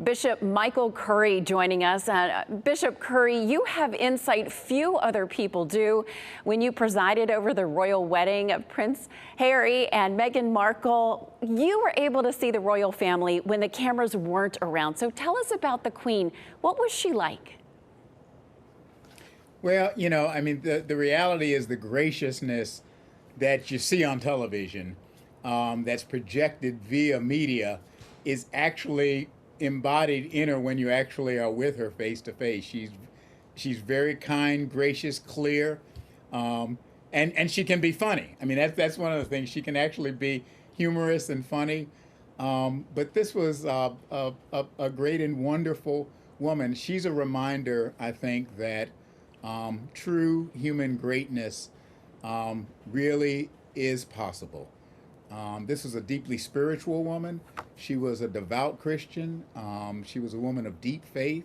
Bishop Michael Curry joining us. Bishop Curry, you have insight few other people do. When you presided over the royal wedding of Prince Harry and Meghan Markle, you were able to see the royal family when the cameras weren't around. So tell us about the Queen. What was she like? Well, I mean, the reality is the graciousness that you see on television, that's projected via media, is actually embodied in her when you actually are with her face to face. She's very kind, gracious, clear, and she can be funny. I mean, that's one of the things. She can actually be humorous and funny. But this was a great and wonderful woman. She's a reminder, I think, that true human greatness really is possible. This was a deeply spiritual woman. She was a devout Christian. She was a woman of deep faith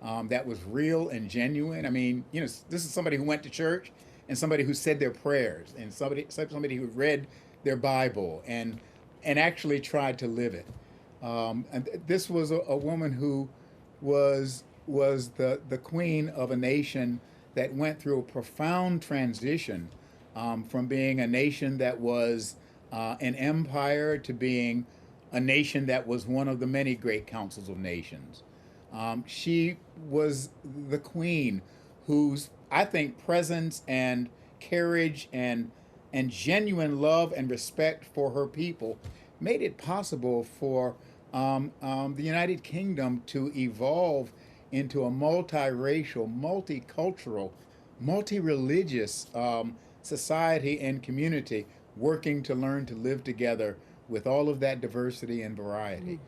that was real and genuine. I mean, this is somebody who went to church and somebody who said their prayers and somebody who read their Bible and actually tried to live it. And this was a woman who was the queen of a nation that went through a profound transition from being a nation that was an empire to being a nation that was one of the many great councils of nations. She was the queen whose, I think, presence and courage and genuine love and respect for her people made it possible for the United Kingdom to evolve into a multiracial, multicultural, multi-religious society and community, working to learn to live together with all of that diversity and variety.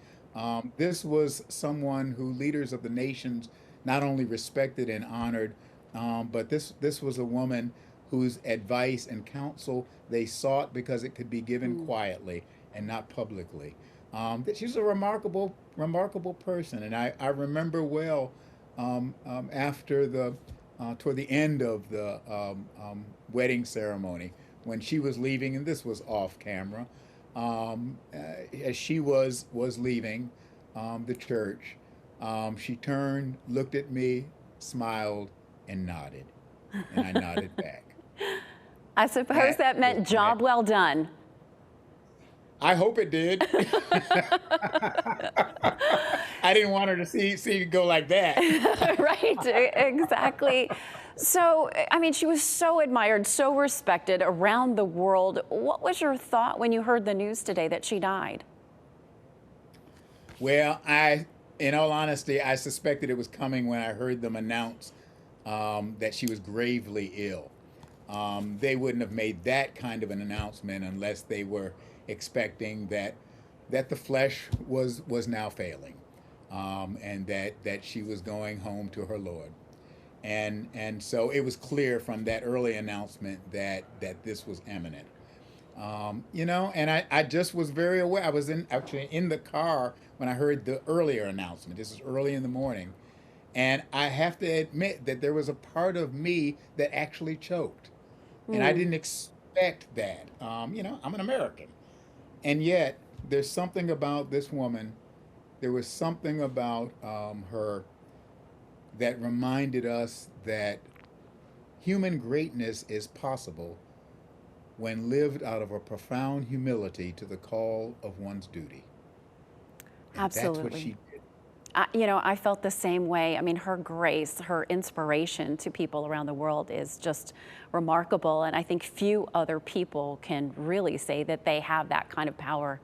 This was someone who leaders of the nations not only respected and honored, but this was a woman whose advice and counsel they sought because it could be given quietly and not publicly. That she's a remarkable person, and I remember well after toward the end of the wedding ceremony, when she was leaving, and this was off camera, as she was leaving the church, she turned, looked at me, smiled, and nodded, and I nodded back. I suppose that meant job well done. I hope it did. I didn't want her to see it go like that. Right, exactly. So, I mean, she was so admired, so respected around the world. What was your thought when you heard the news today that she died? Well, in all honesty, I suspected it was coming when I heard them announce that she was gravely ill. They wouldn't have made that kind of an announcement unless they were expecting that the flesh was now failing, and that she was going home to her Lord. And so it was clear from that early announcement that this was imminent. And I just was very aware. I was actually in the car when I heard the earlier announcement. This is early in the morning. And I have to admit that there was a part of me that actually choked. And I didn't expect that. I'm an American. And yet there's something about this woman. There was something about her that reminded us that human greatness is possible when lived out of a profound humility to the call of one's duty. And Absolutely. that's what she did. I felt the same way. I mean, her grace, her inspiration to people around the world is just remarkable. And I think few other people can really say that they have that kind of power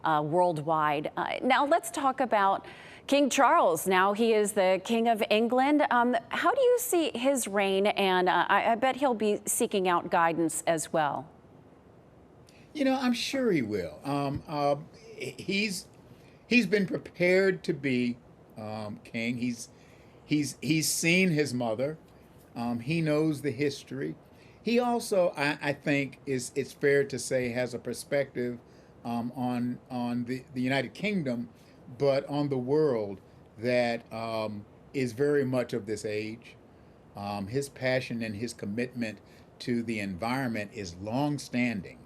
worldwide. Now let's talk about King Charles. Now he is the King of England. How do you see his reign? And I bet he'll be seeking out guidance as well. I'm sure he will. He's been prepared to be king. He's seen his mother. He knows the history. He also, I think, it's fair to say, has a perspective on the United Kingdom, but on the world that is very much of this age. His passion and his commitment to the environment is long-standing.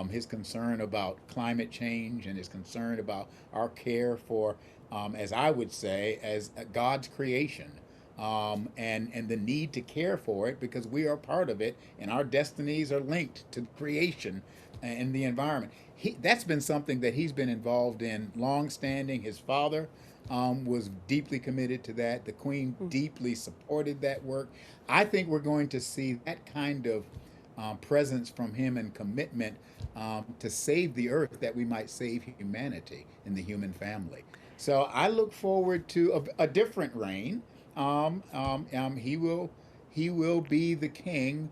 his concern about climate change, and his concern about our care for, as I would say, as God's creation, and the need to care for it because we are part of it, and our destinies are linked to creation and the environment. That's been something that he's been involved in long-standing. His father was deeply committed to that. The Queen deeply supported that work. I think we're going to see that kind of presence from him and commitment to save the earth that we might save humanity and the human family. So I look forward to a different reign. He will be the king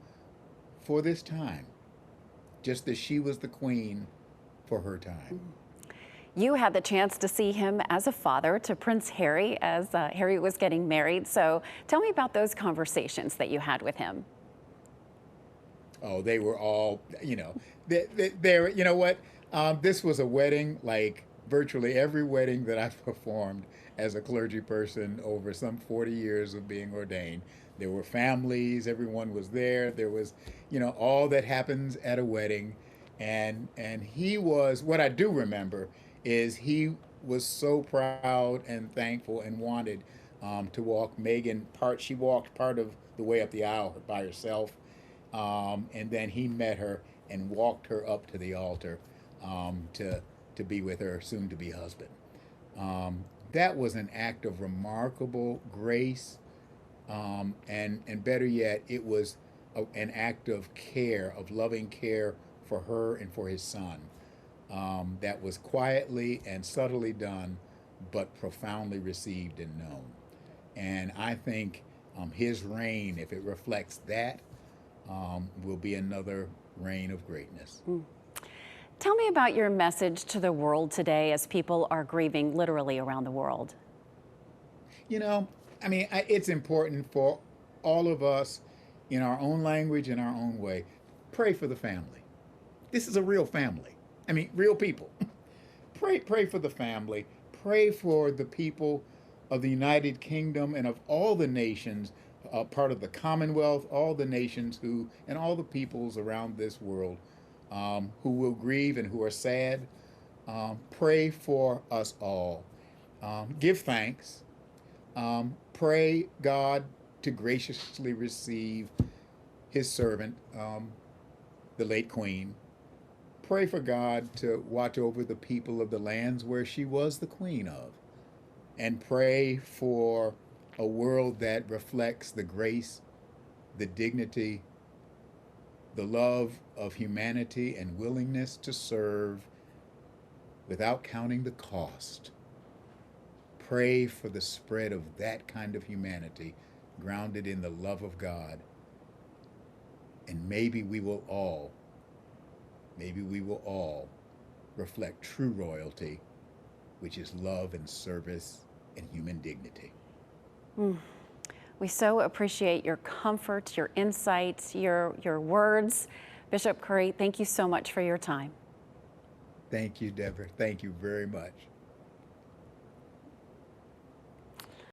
for this time, just as she was the queen for her time. You had the chance to see him as a father to Prince Harry as Harry was getting married. So tell me about those conversations that you had with him. Oh, they were all, they're, you know what? This was a wedding like virtually every wedding that I've performed as a clergy person over some 40 years of being ordained. There were families, everyone was there. There was, all that happens at a wedding. And he was, what I do remember is he was so proud and thankful and wanted to walk Meghan she walked part of the way up the aisle by herself. And then he met her and walked her up to the altar to be with her soon-to-be husband. That was an act of remarkable grace, and better yet, it was an act of care, of loving care for her and for his son, that was quietly and subtly done, but profoundly received and known. And I think his reign, if it reflects that, will be another reign of greatness. Tell me about your message to the world today as people are grieving literally around the world. It's important for all of us in our own language, in our own way, pray for the family. This is a real family. Real people. Pray for the family. Pray for the people of the United Kingdom and of all the nations, part of the Commonwealth, all the nations and all the peoples around this world who will grieve and who are sad. Pray for us all. Give thanks. Pray God to graciously receive his servant, the late Queen. Pray for God to watch over the people of the lands where she was the queen of. And pray for a world that reflects the grace, the dignity, the love of humanity, and willingness to serve without counting the cost. Pray for the spread of that kind of humanity grounded in the love of God. And maybe we will all reflect true royalty, which is love and service and human dignity. We so appreciate your comfort, your insights, your words. Bishop Curry, thank you so much for your time. Thank you, Debra. Thank you very much.